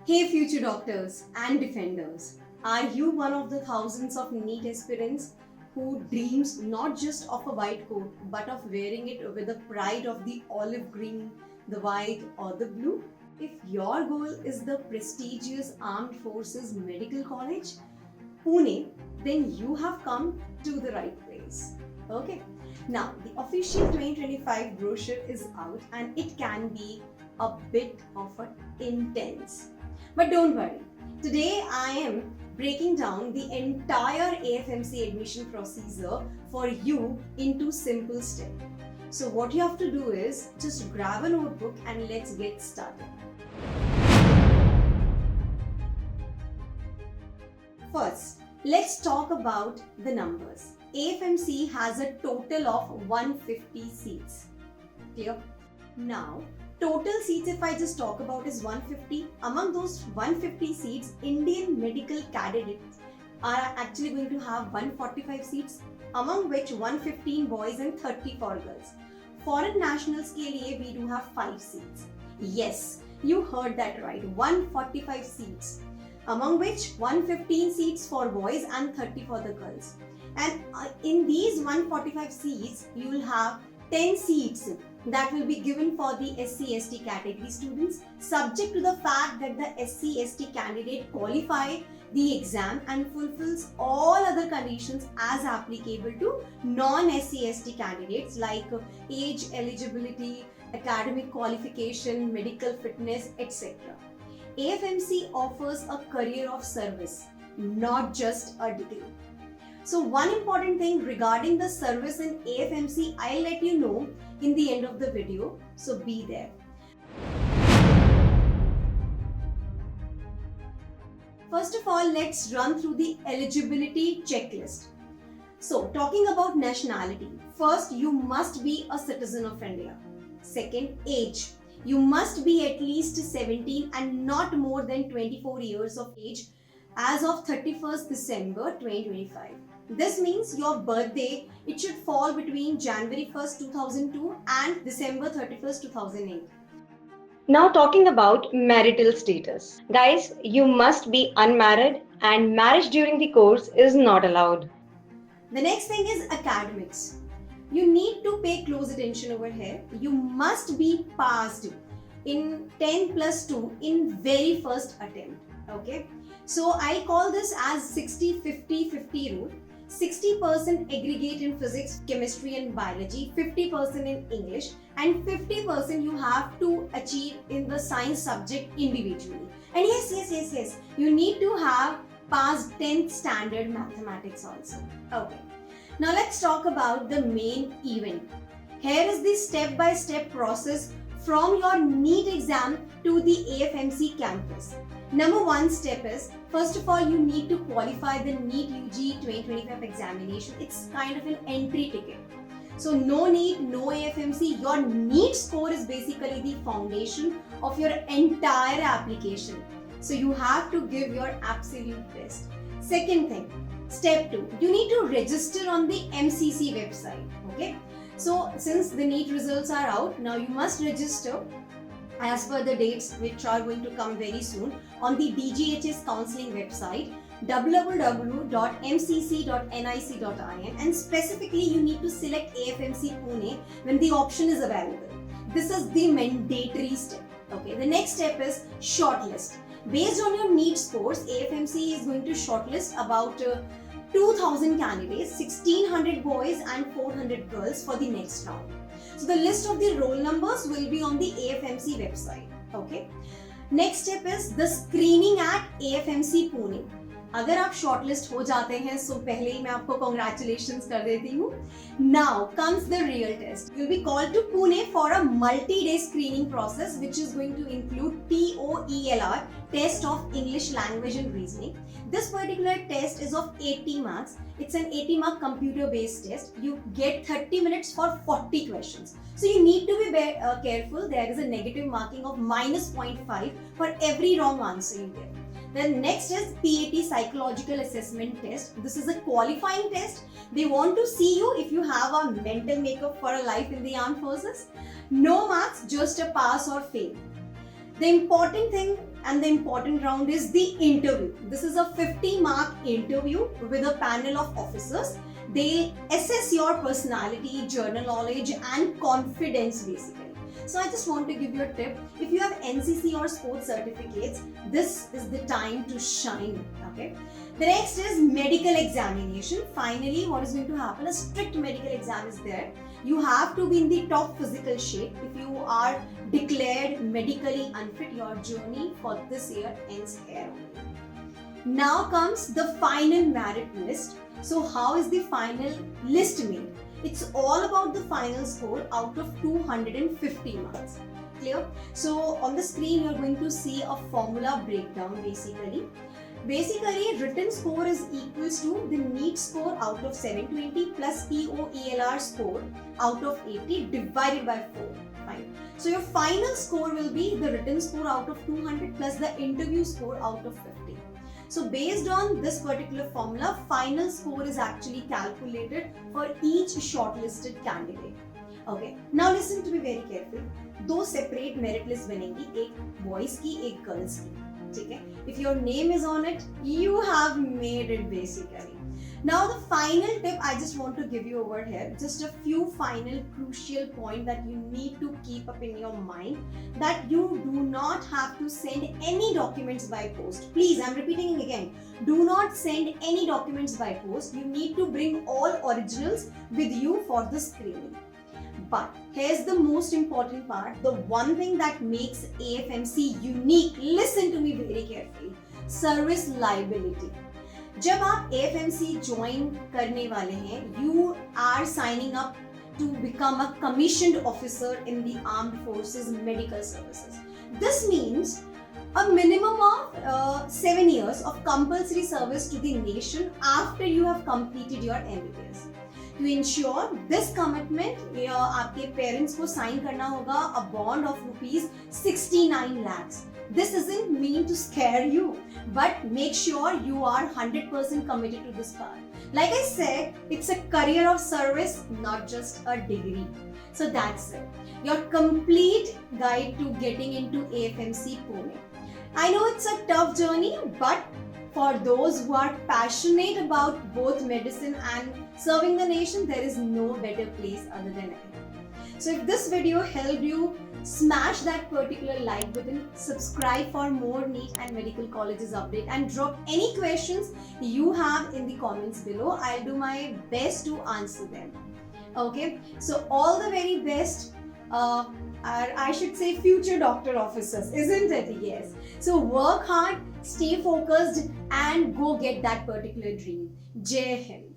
Hey, future doctors and defenders, are you one of the thousands of NEET aspirants who dreams not just of a white coat but of wearing it with the pride of the olive green, the white, or the blue? If your goal is the prestigious Armed Forces Medical College, Pune, then you have come to the right place. Okay. Now, the official 2025 brochure is out and it can be a bit of an intense. But don't worry. Today I am breaking down the entire AFMC admission procedure for you into simple steps. So what you have to do is just grab a notebook and let's get started. First, let's talk about the numbers. AFMC has a total of 150 seats. Clear? Now, total seats, if I just talk about, is 150. Among those 150 seats, Indian medical candidates are actually going to have 145 seats, among which 115 boys and 34 girls. Foreign nationals के लिए we do have 5 seats. Yes, you heard that right. 145 seats, among which 115 seats for boys and 30 for the girls. And in these 145 seats, you will have 10 seats that will be given for the SC/ST category students, subject to the fact that the SC/ST candidate qualify the exam and fulfills all other conditions as applicable to non-SC/ST candidates like age, eligibility, academic qualification, medical fitness, etc. AFMC offers a career of service, not just a degree. So one important thing regarding the service in AFMC, I'll let you know in the end of the video, so be there. First of all, let's run through the eligibility checklist. So talking about nationality, first you must be a citizen of India. Second, age. You must be at least 17 and not more than 24 years of age as of 31st December 2025. This means your birthday, it should fall between January 1st, 2002 and December 31st, 2008. Now talking about marital status. Guys, you must be unmarried and marriage during the course is not allowed. The next thing is academics. You need to pay close attention over here. You must be passed in 10 plus 2 in very first attempt. Okay. So I call this as 60-50-50 rule. 60% aggregate in physics, chemistry and biology, 50% in English, and 50% you have to achieve in the science subject individually. And yes, you need to have passed 10th standard mathematics also. Okay. Now let's talk about the main event. Here is the step-by-step process from your NEET exam to the AFMC campus. Number one step is, first of all, you need to qualify the NEET UG 2025 examination. It's kind of an entry ticket. So no NEET, no AFMC. Your NEET score is basically the foundation of your entire application. So you have to give your absolute best. Second thing, step 2, you need to register on the MCC website. Okay. So since the NEET results are out, now you must register as per the dates which are going to come very soon on the DGHS counseling website www.mcc.nic.in, and specifically you need to select AFMC Pune when the option is available. This is the mandatory step. Okay, the next step is shortlist. Based on your NEET scores, AFMC is going to shortlist about 2,000 candidates, 1,600 boys and 400 girls for the next round. So the list of the roll numbers will be on the AFMC website. Okay. Next step is the screening at AFMC Pune. अगर आप shortlist हो जाते हैं, so पहले ही मैं आपको congratulations कर देती हूँ. Now comes the real test. You'll be called to Pune for a multi-day screening process, which is going to include TOELR, test of English language and reasoning. This particular test is of 80 marks. It's an 80-mark computer-based test. You get 30 minutes for 40 questions. So you need to be careful. There is a negative marking of -0.5 for every wrong answer you get. Then next is PAT psychological assessment test. This is a qualifying test. They want to see you if you have a mental makeup for a life in the armed forces. No marks, just a pass or fail. The important thing and the important round is the interview. This is a 50-mark interview with a panel of officers. They assess your personality, journal knowledge, and confidence basically. So I just want to give you a tip. If you have NCC or sports certificates, this is the time to shine. Okay. The next is medical examination. Finally, what is going to happen? A strict medical exam is there. You have to be in the top physical shape. If you are declared medically unfit, your journey for this year ends here. Now comes the final merit list. So how is the final list made? It's all about the final score out of 250 marks. Clear? So on the screen you're going to see a formula breakdown basically. Basically, written score is equals to the NEET score out of 720 plus TOELR score out of 80 divided by 4. Fine. So your final score will be the written score out of 200 plus the interview score out of 50. So based on this particular formula, final score is actually calculated for each shortlisted candidate. Okay. Now listen to me very carefully. दो separate merit list बनेंगी, एक boys की, एक girls की. Okay? If your name is on it, you have made it basically. Now the final tip I just want to give you over here, just a few final crucial points that you need to keep up in your mind, that you do not have to send any documents by post. Please, I'm repeating again, do not send any documents by post. You need to bring all originals with you for the screening. But here's the most important part, the one thing that makes AFMC unique. Listen to me very carefully. Service liability. जब आप AFMC join करने वाले हैं, you are signing up to become a commissioned officer in the Armed Forces Medical Services. This means a minimum of 7 years of compulsory service to the nation after you have completed your MBBS. To ensure this commitment, आपके parents को sign करना होगा a bond of rupees 69 lakhs. This isn't mean to scare you, but make sure you are 100% committed to this path. Like I said, it's a career of service, not just a degree. So that's it. Your complete guide to getting into AFMC Pune. I know it's a tough journey, but for those who are passionate about both medicine and serving the nation, there is no better place other than it. So if this video helped you, smash that particular like button, subscribe for more NEET and medical colleges update, and drop any questions you have in the comments below. I'll do my best to answer them. Okay, so all the very best. I should say future doctor officers, isn't it? Yes. So work hard, stay focused, and go get that particular dream. Jai Hind.